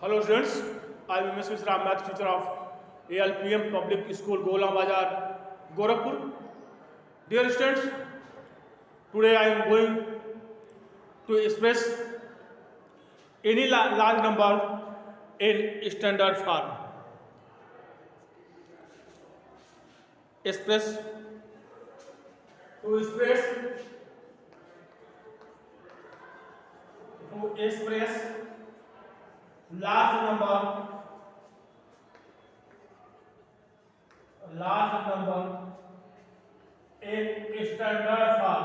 Hello students, I am Mr. Mishra, math teacher of ALPM Public School, Gola Bazar, Gorakhpur. Dear students, today I am going to express any large number in standard form. Express large number in standard form.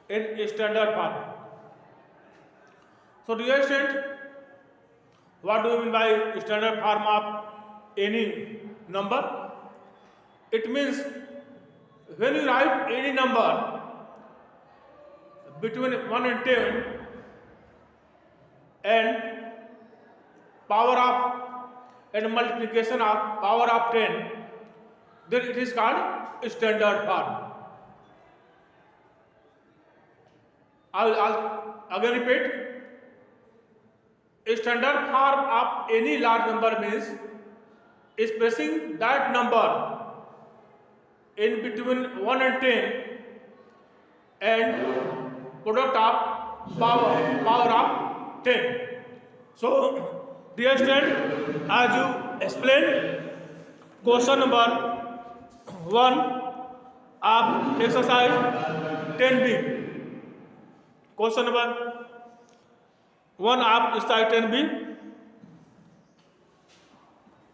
In standard form. So dear student, what do you mean by standard form of any number? It means when you write any number between 1 and 10 and power of and multiplication of power of 10, then it is called standard form. I'll again repeat. A standard form of any large number means expressing that number in between 1 and 10 and product of power of 10. So dear student, as you explained question number 1 of exercise 10b. Question number 1 of exercise 10b.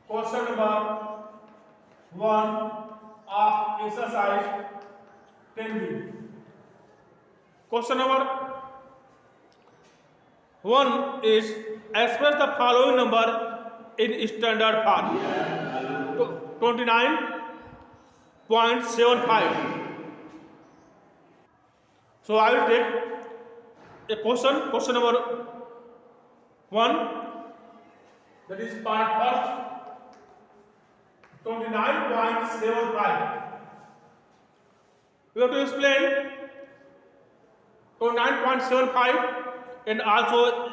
Question number 1 of exercise 10b. Question number 1 is express the following number in standard form. 29.75. So I will take a question number 1, that is part first, 29.75. We have to explain 29.75 and also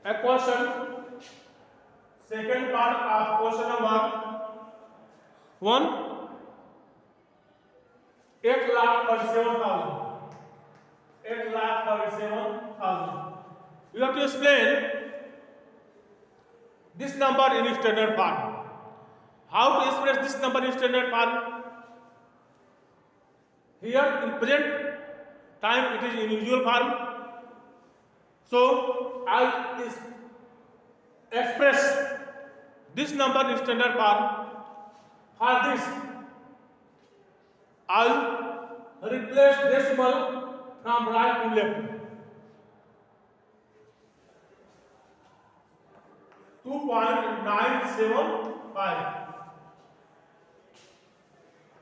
a question, second part of question number 1, 8,37,000. 8,37,000. You have to explain this number in standard form. How to express this number in standard form? Here in present time it is in usual form. So I express this number in standard form. For this, I'll replace decimal from right to left. 2.975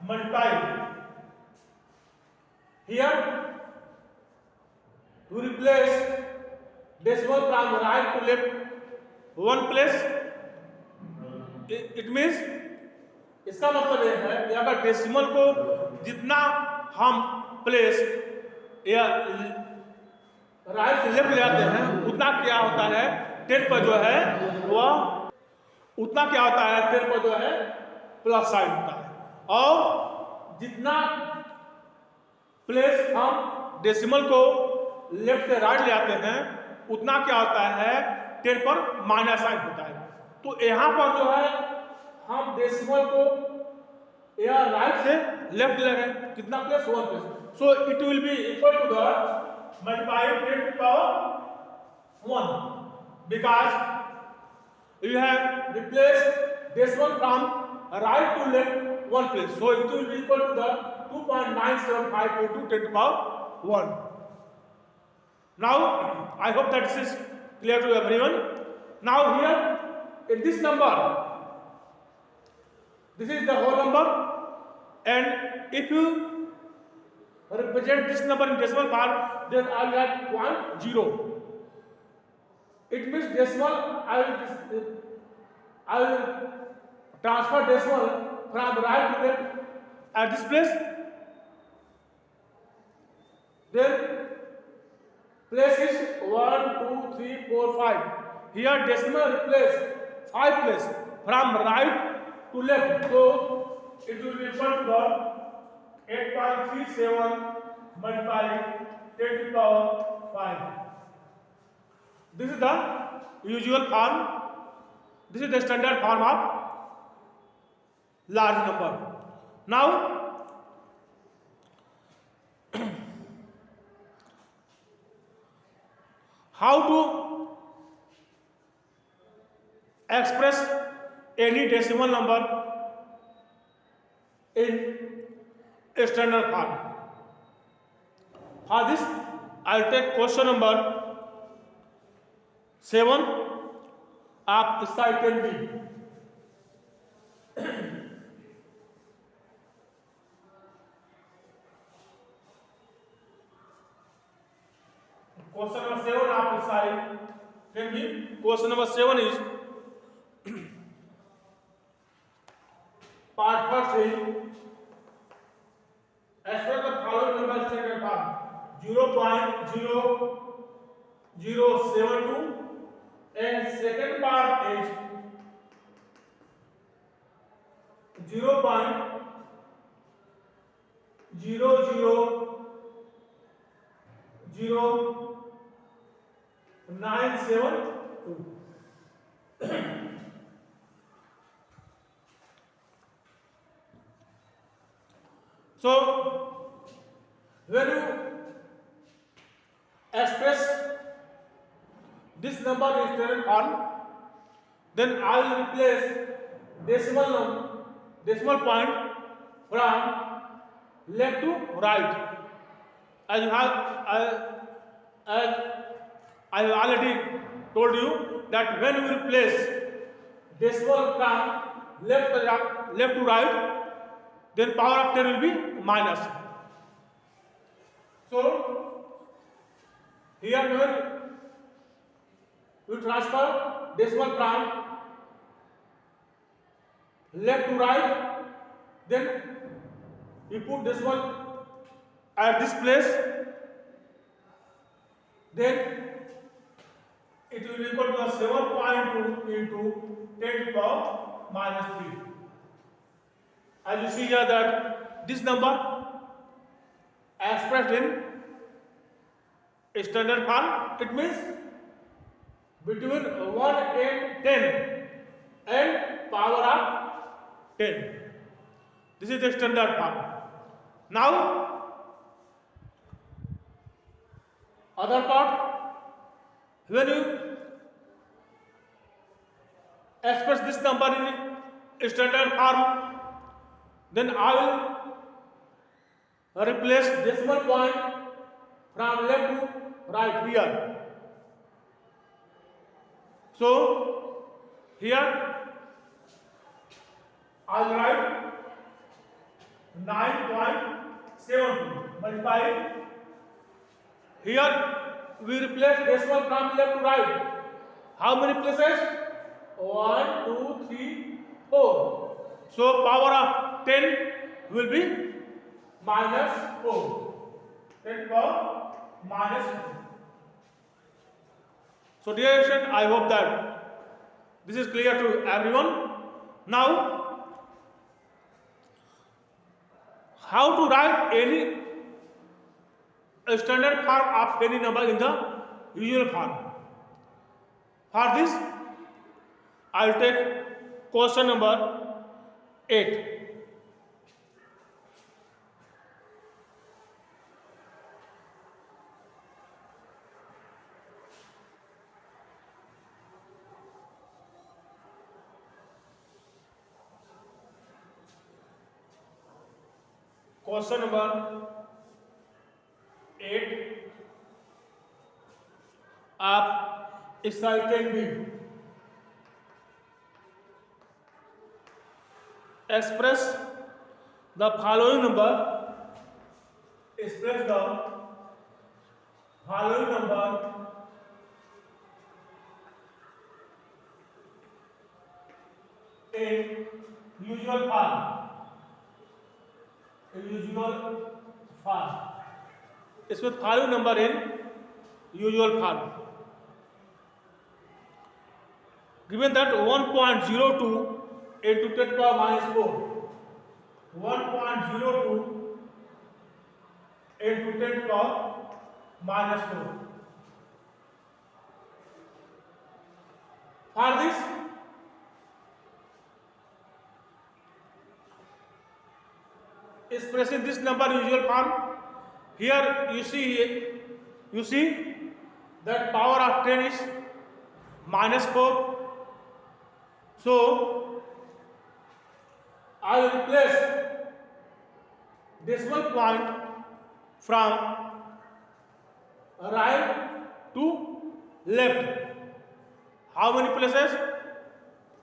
multiply. Here to replace decimal from right to left one place, it means इसका मतलब यह है कि अगर decimal को जितना हम place या राइट से लेफ्ट ले आते हैं उतना क्या होता है 10 पर जो है वह उतना क्या होता है 10 पर जो है प्लस साइन होता है, और जितना प्लेस हम डेसिमल को लेफ्ट से राइट ले आते हैं उतना क्या होता है 10 पर माइनस साइन होता है. तो यहाँ पर जो है हम डेसिमल को या राइट से लेफ्ट ले गए, कितना place 1 place, so it will be equal to the multiply 10 to the power 1 because you have replaced decimal from right to left one place, so it will be equal to the 2.975 into 10 to the power 1. Now I hope that this is clear to everyone. Now here in this number, this is the whole number, and if you represent this number in decimal form, then I will add 0. It means decimal I will transfer decimal from right to left at this place, then place is 1, 2, 3, 4, 5. Here decimal replace 5 place from right to left, so it will be equal to the 8.37 multiplied 10 to the power 5. This is the usual form. This is the standard form of large number. Now how to express any decimal number in a standard form? For this, I'll take question number 7 of slide 10B. Question number 7 of slide 10B. Question number 7 is part first is express the following number standard form: 0.0072, and second part is 0.0000972. So when you express this number in standard form, then I will replace decimal point from left to right. As I have already told you that when you replace decimal from left to right, then power of 10 will be minus. So here when we transfer decimal from left to right, then we put decimal at this place, then it will be equal to 7.2 into 10 to the power minus 3. As you see here that this number expressed in standard form, it means between 1 and 10 and power of 10. This is the standard form. Now other part, when you express this number in standard form, then I will replace decimal point from left to right here. So here I will write 9.72 multiply. Here we replace decimal from left to right. How many places? 1, 2, 3, 4. So power of 10 will be minus 4. 10 power minus 4. So dear students, I hope that this is clear to everyone. Now, how to write any standard form of any number in the usual form? For this, I will take question number 8. Question number 8 of exercise 10B. Express the following number. Express the following number in usual form. इसमें following number in usual form. Given that 1.02 into 10 to the power minus 4, 1.02 into 10 to the power minus 4. For this, expressing this number in usual form, here you see that power of 10 is minus 4. So I will replace decimal point from right to left. How many places?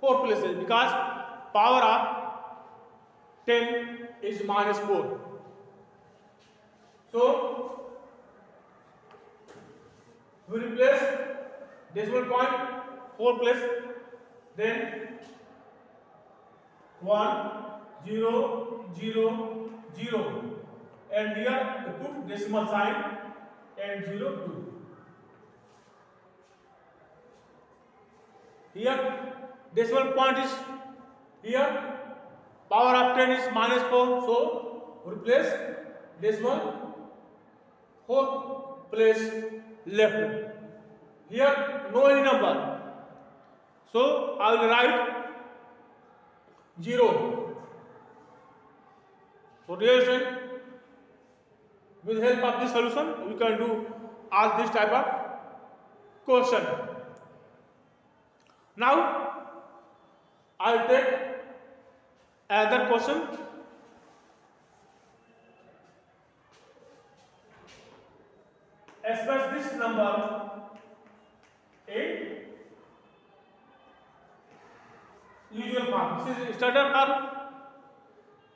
4 places, because power of 10 is minus 4. So we replace decimal point 4 place, then 1 0 0 0, and here we put decimal sign and 0 2. Here decimal point is here, power of 10 is minus 4, so replace decimal 4 place left. Here no any number, so I will write 0. So dear student, with help of this solution you can do all this type of question. Now I will take another question. Express this number in usual form. This is standard form,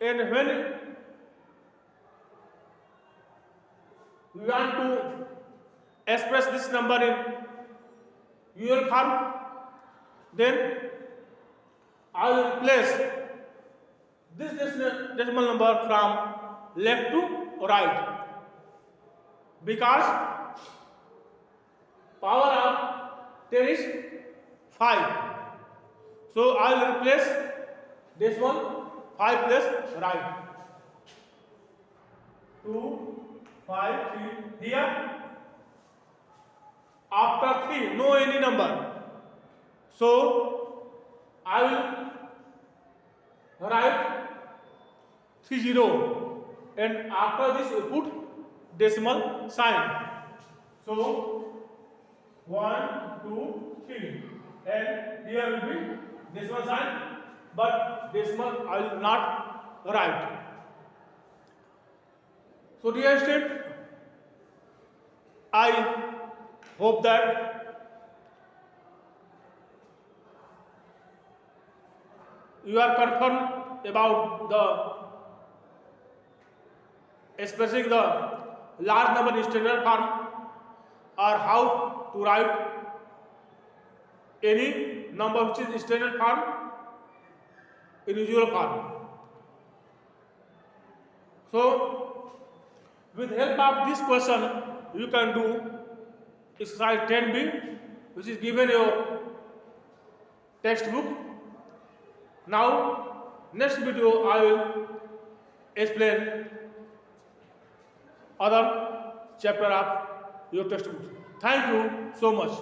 and when we want to express this number in usual form, then I will place this decimal number from left to right, because power of 10 is 5. So I will replace decimal 5 plus right. 2 5 3. Here after 3 no any number, so I will write 30, and after this we put decimal sign. So 1 2 3, and here will be decimal sign, but decimal I will not write. So dear student, I hope that you are confirmed about the expressing the large number in standard form, or how to write any number which is standard form in usual form. So with help of this question you can do exercise 10b, which is given your textbook. Now next video I will explain other chapter of your textbook. Thank you so much.